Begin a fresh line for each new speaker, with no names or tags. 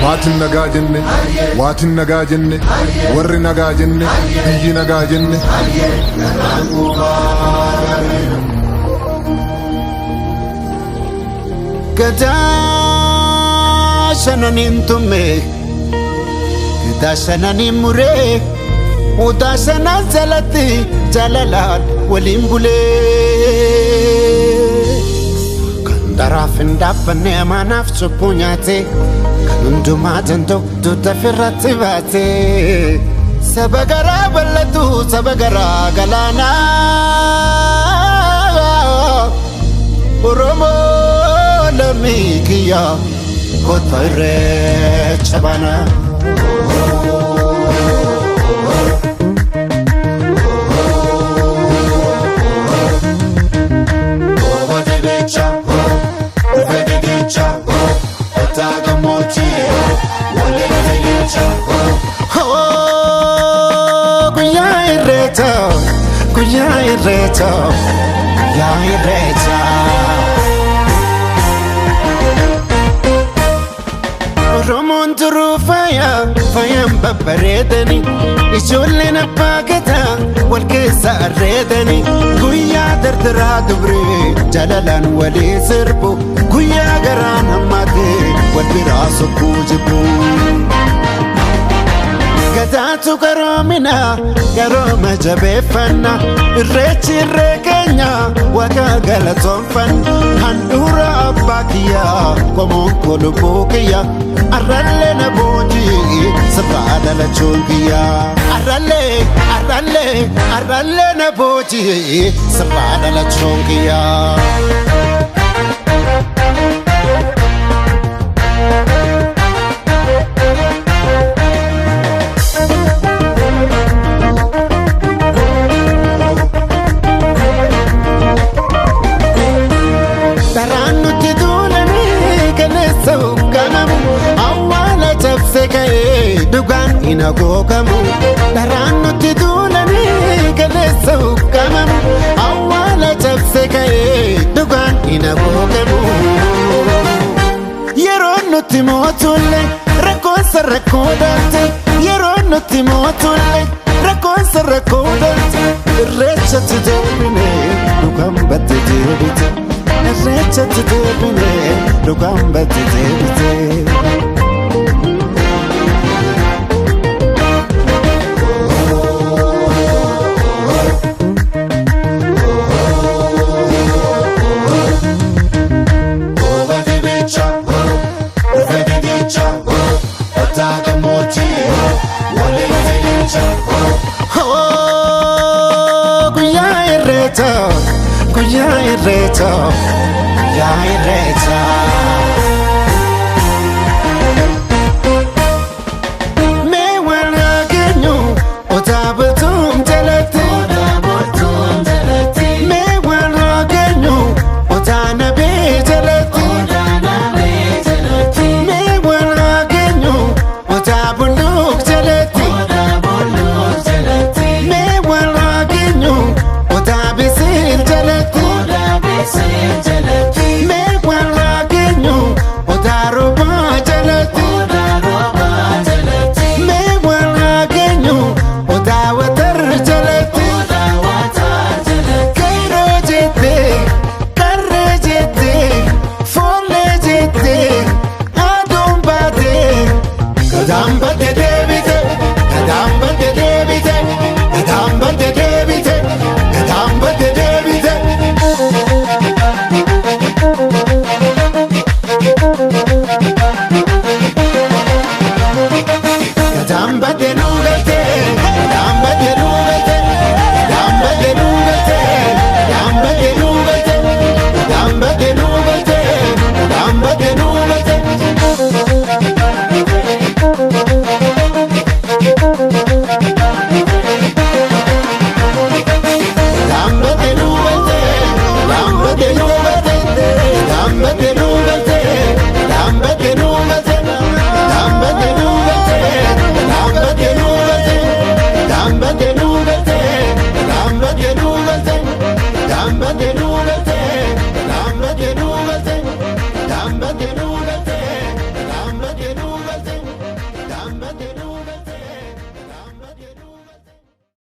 Maatiin nagaa jenne, waatiin nagaa jenne, warri nagaa jenne, biyyi nagaa jenne.
Gadaa shananiin tumme, gadaa shananiin muree, udaa shanaan jalatti jaalalaan waliin bulee. Kan daraaf hin dhaabbanne amaanaaf cubbuu nyaate. Hundumaa danda'u duuta firratti baate saba garaa bal'atu saba garaa galaanaa Oromoo lammii kiyya kottu irreecha baana. Irreecha, Irreecha. Oromoon turuu faayaan babbareedani, ijoolleen abbaa gadaa wal keessa arreedani. Guyyaa dardaraa dubree jaalalaan walii sirbu, guyyaa garaan hammaatee wal biraa sokkuu jibbu. Gadaatu garoomina garooma jabeeffanna irreechi irree keenya waaqa galatoonfanna handhuura abbaa kiyyaa qomoon kolubbuu kiyya arrallee na boojii sirraa dhalachuun kiyyaa arrallee na boojii sirraa dhalachuun kiyyaa. Ina gogamu daraan nuti duulanii galeessa uggamamu awwaala cabse ka'ee dhugaan ina gogamu. Yeroo nuti mootulle rakkoonsa rakkoo dhalte yeroo nuti mootulle rakkoonsa rakkoo dhalte irreechatti deebine dhugaan batte deebite irreechatti deebine dhugaan batte deebite. Irreecha, Irreecha.